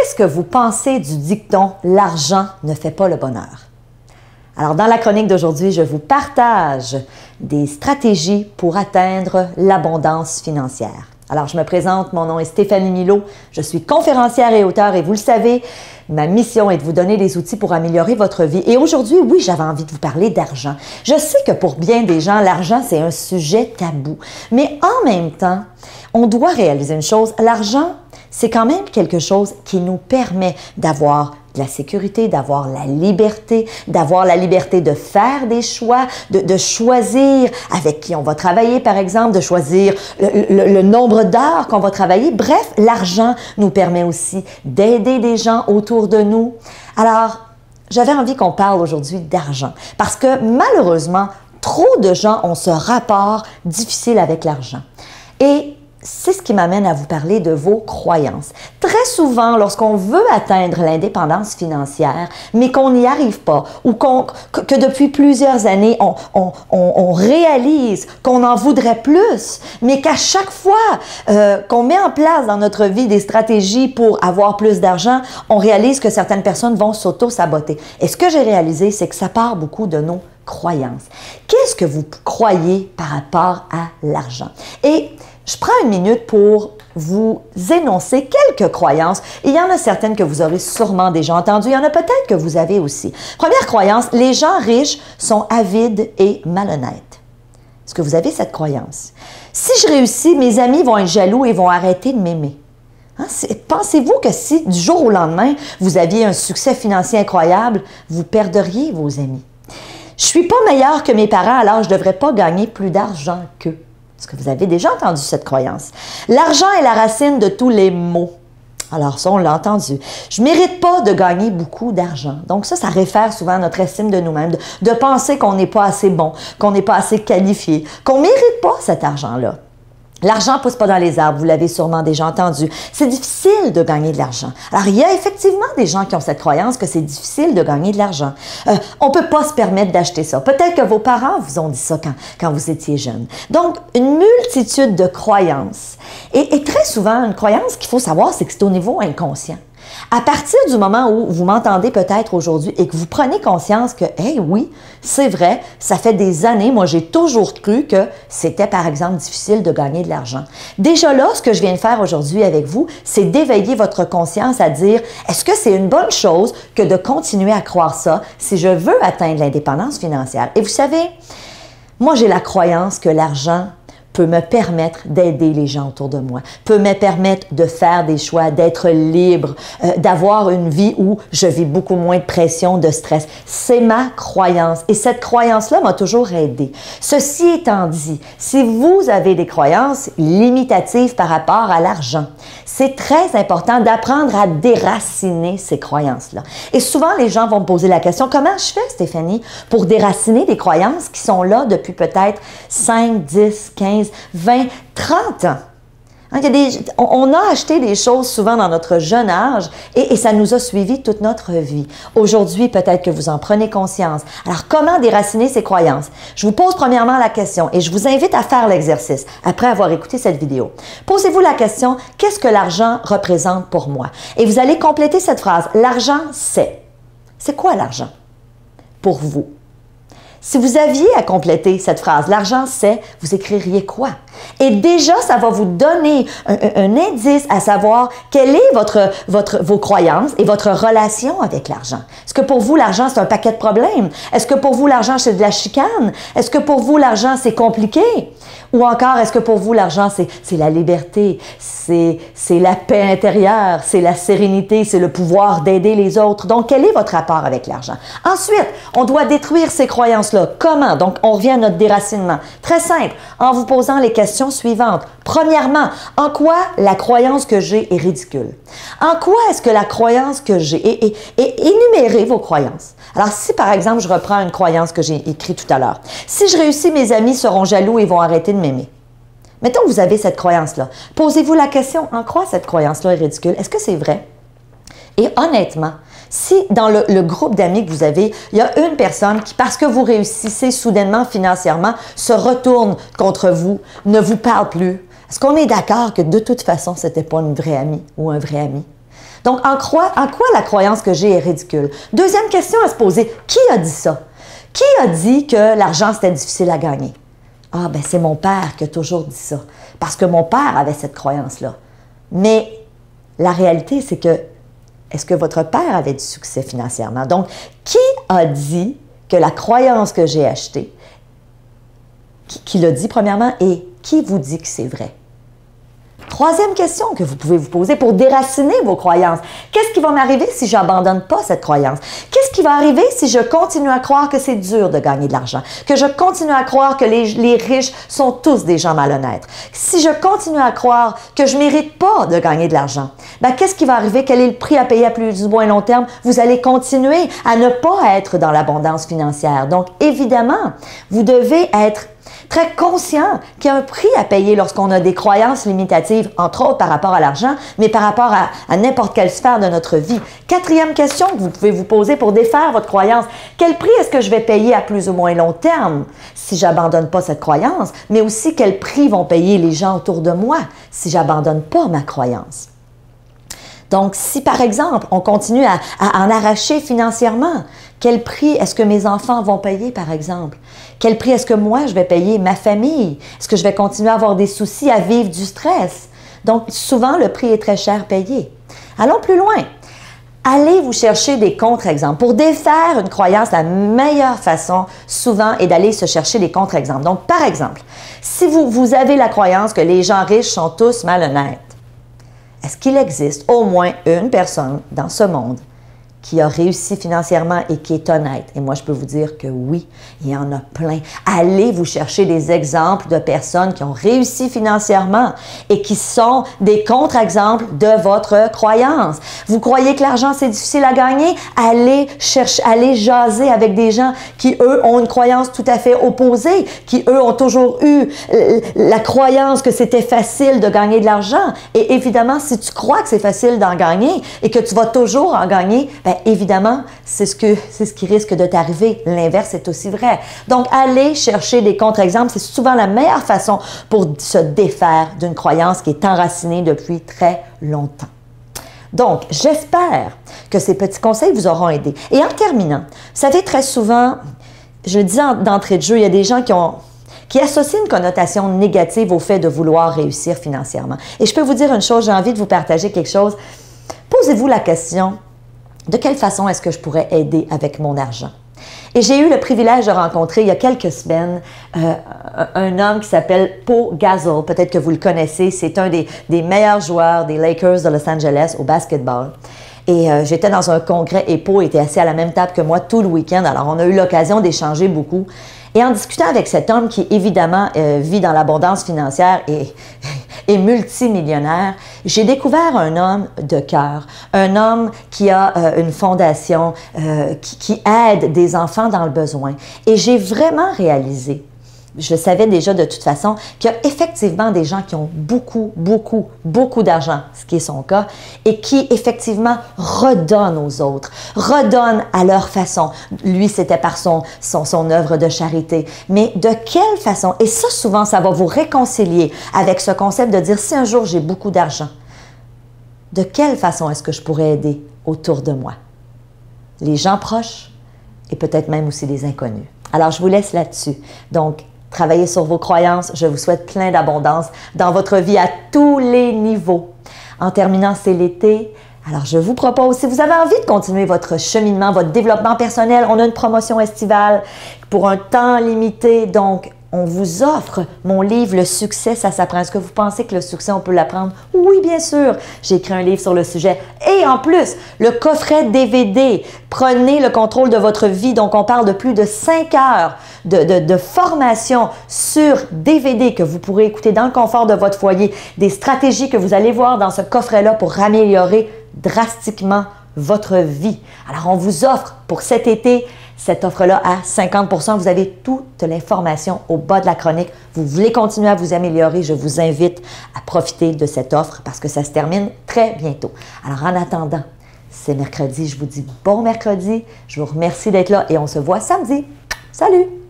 qu'est-ce que vous pensez du dicton « l'argent ne fait pas le bonheur ». Alors, dans la chronique d'aujourd'hui, je vous partage des stratégies pour atteindre l'abondance financière. Alors, je me présente, mon nom est Stéphanie Milot, je suis conférencière et auteure et vous le savez, ma mission est de vous donner des outils pour améliorer votre vie. Et aujourd'hui, oui, j'avais envie de vous parler d'argent. Je sais que pour bien des gens, l'argent, c'est un sujet tabou. Mais en même temps, on doit réaliser une chose, l'argent, c'est quand même quelque chose qui nous permet d'avoir de la sécurité, d'avoir la liberté de faire des choix, de choisir avec qui on va travailler, par exemple, de choisir le nombre d'heures qu'on va travailler. Bref, l'argent nous permet aussi d'aider des gens autour de nous. Alors, j'avais envie qu'on parle aujourd'hui d'argent parce que malheureusement, trop de gens ont ce rapport difficile avec l'argent. Et c'est ce qui m'amène à vous parler de vos croyances. Très souvent, lorsqu'on veut atteindre l'indépendance financière, mais qu'on n'y arrive pas, ou que depuis plusieurs années, on réalise qu'on en voudrait plus, mais qu'à chaque fois qu'on met en place dans notre vie des stratégies pour avoir plus d'argent, on réalise que certaines personnes vont s'auto-saboter. Et ce que j'ai réalisé, c'est que ça part beaucoup de nos croyances. Qu'est-ce que vous croyez par rapport à l'argent? Et je prends une minute pour vous énoncer quelques croyances. Il y en a certaines que vous aurez sûrement déjà entendues. Il y en a peut-être que vous avez aussi. Première croyance, les gens riches sont avides et malhonnêtes. Est-ce que vous avez cette croyance? Si je réussis, mes amis vont être jaloux et vont arrêter de m'aimer. Hein? Pensez-vous que si du jour au lendemain, vous aviez un succès financier incroyable, vous perdriez vos amis? Je ne suis pas meilleure que mes parents, alors je ne devrais pas gagner plus d'argent qu'eux. Est-ce que vous avez déjà entendu cette croyance? L'argent est la racine de tous les maux. Alors ça, on l'a entendu. Je ne mérite pas de gagner beaucoup d'argent. Donc ça réfère souvent à notre estime de nous-mêmes, de penser qu'on n'est pas assez bon, qu'on n'est pas assez qualifié, qu'on ne mérite pas cet argent-là. L'argent ne pousse pas dans les arbres, vous l'avez sûrement déjà entendu. C'est difficile de gagner de l'argent. Alors, il y a effectivement des gens qui ont cette croyance que c'est difficile de gagner de l'argent. On ne peut pas se permettre d'acheter ça. Peut-être que vos parents vous ont dit ça quand vous étiez jeune. Donc, une multitude de croyances. Et très souvent, une croyance qu'il faut savoir, c'est que c'est au niveau inconscient. À partir du moment où vous m'entendez peut-être aujourd'hui et que vous prenez conscience que, hey, oui, c'est vrai, ça fait des années, moi j'ai toujours cru que c'était par exemple difficile de gagner de l'argent. Déjà là, ce que je viens de faire aujourd'hui avec vous, c'est d'éveiller votre conscience à dire, est-ce que c'est une bonne chose que de continuer à croire ça si je veux atteindre l'indépendance financière? Et vous savez, moi j'ai la croyance que l'argent peut me permettre d'aider les gens autour de moi, peut me permettre de faire des choix, d'être libre, d'avoir une vie où je vis beaucoup moins de pression, de stress. C'est ma croyance et cette croyance-là m'a toujours aidée. Ceci étant dit, si vous avez des croyances limitatives par rapport à l'argent, c'est très important d'apprendre à déraciner ces croyances-là. Et souvent, les gens vont me poser la question, comment je fais, Stéphanie, pour déraciner des croyances qui sont là depuis peut-être 5, 10, 15, 20, 30 ans. Hein, on a acheté des choses souvent dans notre jeune âge et ça nous a suivis toute notre vie. Aujourd'hui, peut-être que vous en prenez conscience. Alors, comment déraciner ces croyances? Je vous pose premièrement la question et je vous invite à faire l'exercice après avoir écouté cette vidéo. Posez-vous la question, qu'est-ce que l'argent représente pour moi? Et vous allez compléter cette phrase. L'argent, c'est. C'est quoi l'argent pour vous? Si vous aviez à compléter cette phrase, l'argent c'est, vous écririez quoi? Et déjà, ça va vous donner un indice à savoir quelle est vos croyances et votre relation avec l'argent. Est-ce que pour vous, l'argent, c'est un paquet de problèmes? Est-ce que pour vous, l'argent, c'est de la chicane? Est-ce que pour vous, l'argent, c'est compliqué? Ou encore, est-ce que pour vous, l'argent, c'est la liberté, c'est la paix intérieure, c'est la sérénité, c'est le pouvoir d'aider les autres? Donc, quel est votre rapport avec l'argent? Ensuite, on doit détruire ces croyances-là. Comment? Donc, on revient à notre déracinement. Très simple, en vous posant les questions suivantes. Premièrement, en quoi la croyance que j'ai est ridicule? En quoi est-ce que la croyance que j'ai est énumérez vos croyances. Alors, si par exemple, je reprends une croyance que j'ai écrite tout à l'heure. Si je réussis, mes amis seront jaloux et vont arrêter de m'aimer. Mettons que vous avez cette croyance-là. Posez-vous la question, en quoi cette croyance-là est ridicule? Est-ce que c'est vrai? Et honnêtement, si dans le groupe d'amis que vous avez, il y a une personne qui, parce que vous réussissez soudainement financièrement, se retourne contre vous, ne vous parle plus, est-ce qu'on est d'accord que de toute façon, ce n'était pas une vraie amie ou un vrai ami? Donc, en quoi la croyance que j'ai est ridicule? Deuxième question à se poser, qui a dit ça? Qui a dit que l'argent, c'était difficile à gagner? Ah, ben c'est mon père qui a toujours dit ça, parce que mon père avait cette croyance-là. Mais la réalité, c'est que, est-ce que votre père avait du succès financièrement? Donc, qui a dit que la croyance que j'ai achetée, qui l'a dit premièrement, et qui vous dit que c'est vrai? Troisième question que vous pouvez vous poser pour déraciner vos croyances. Qu'est-ce qui va m'arriver si je n'abandonne pas cette croyance? Qu'est-ce qui va arriver si je continue à croire que c'est dur de gagner de l'argent? Que je continue à croire que les riches sont tous des gens malhonnêtes? Si je continue à croire que je ne mérite pas de gagner de l'argent, ben, qu'est-ce qui va arriver? Quel est le prix à payer à plus ou moins long terme? Vous allez continuer à ne pas être dans l'abondance financière. Donc, évidemment, vous devez être très conscient qu'il y a un prix à payer lorsqu'on a des croyances limitatives, entre autres par rapport à l'argent, mais par rapport à n'importe quelle sphère de notre vie. Quatrième question que vous pouvez vous poser pour défaire votre croyance. Quel prix est-ce que je vais payer à plus ou moins long terme si j'abandonne pas cette croyance, mais aussi quel prix vont payer les gens autour de moi si j'abandonne pas ma croyance? Donc, si par exemple, on continue à en arracher financièrement, quel prix est-ce que mes enfants vont payer, par exemple? Quel prix est-ce que moi, je vais payer, ma famille? Est-ce que je vais continuer à avoir des soucis, à vivre du stress? Donc, souvent, le prix est très cher payé. Allons plus loin. Allez vous chercher des contre-exemples. Pour défaire une croyance, la meilleure façon, souvent, est d'aller se chercher des contre-exemples. Donc, par exemple, si vous avez la croyance que les gens riches sont tous malhonnêtes, est-ce qu'il existe au moins une personne dans ce monde qui a réussi financièrement et qui est honnête? Et moi, je peux vous dire que oui, il y en a plein. Allez vous chercher des exemples de personnes qui ont réussi financièrement et qui sont des contre-exemples de votre croyance. Vous croyez que l'argent, c'est difficile à gagner? Allez jaser avec des gens qui, eux, ont une croyance tout à fait opposée, qui, eux, ont toujours eu la croyance que c'était facile de gagner de l'argent. Et évidemment, si tu crois que c'est facile d'en gagner et que tu vas toujours en gagner, bien, évidemment, c'est ce qui risque de t'arriver. L'inverse est aussi vrai. Donc, aller chercher des contre-exemples, c'est souvent la meilleure façon pour se défaire d'une croyance qui est enracinée depuis très longtemps. Donc, j'espère que ces petits conseils vous auront aidé. Et en terminant, vous savez, très souvent, je le dis d'entrée de jeu, il y a des gens qui associent une connotation négative au fait de vouloir réussir financièrement. Et je peux vous dire une chose, j'ai envie de vous partager quelque chose. Posez-vous la question, de quelle façon est-ce que je pourrais aider avec mon argent? Et j'ai eu le privilège de rencontrer il y a quelques semaines un homme qui s'appelle Pau Gasol. Peut-être que vous le connaissez. C'est un des meilleurs joueurs des Lakers de Los Angeles au basketball. Et j'étais dans un congrès et Pau était assis à la même table que moi tout le week-end. Alors, on a eu l'occasion d'échanger beaucoup. Et en discutant avec cet homme qui, évidemment, vit dans l'abondance financière et multimillionnaire, j'ai découvert un homme de cœur, un homme qui a une fondation qui aide des enfants dans le besoin. Et j'ai vraiment réalisé, je savais déjà de toute façon, qu'il y a effectivement des gens qui ont beaucoup, beaucoup, beaucoup d'argent, ce qui est son cas, et qui effectivement redonnent aux autres, redonnent à leur façon. Lui, c'était par son œuvre de charité. Mais de quelle façon? Et ça, souvent, ça va vous réconcilier avec ce concept de dire, si un jour j'ai beaucoup d'argent, de quelle façon est-ce que je pourrais aider autour de moi? Les gens proches et peut-être même aussi les inconnus. Alors, je vous laisse là-dessus. Donc, travaillez sur vos croyances. Je vous souhaite plein d'abondance dans votre vie à tous les niveaux. En terminant, c'est l'été. Alors, je vous propose, si vous avez envie de continuer votre cheminement, votre développement personnel, on a une promotion estivale pour un temps limité. Donc, on vous offre mon livre « Le succès, ça s'apprend ». Est-ce que vous pensez que le succès, on peut l'apprendre? Oui, bien sûr. J'ai écrit un livre sur le sujet. Et en plus, le coffret DVD. Prenez le contrôle de votre vie. Donc, on parle de plus de 5 heures de formation sur DVD que vous pourrez écouter dans le confort de votre foyer. Des stratégies que vous allez voir dans ce coffret-là pour améliorer drastiquement votre vie. Alors, on vous offre pour cet été cette offre-là à 50%. Vous avez toute l'information au bas de la chronique. Vous voulez continuer à vous améliorer, je vous invite à profiter de cette offre parce que ça se termine très bientôt. Alors, en attendant, c'est mercredi. Je vous dis bon mercredi. Je vous remercie d'être là et on se voit samedi. Salut!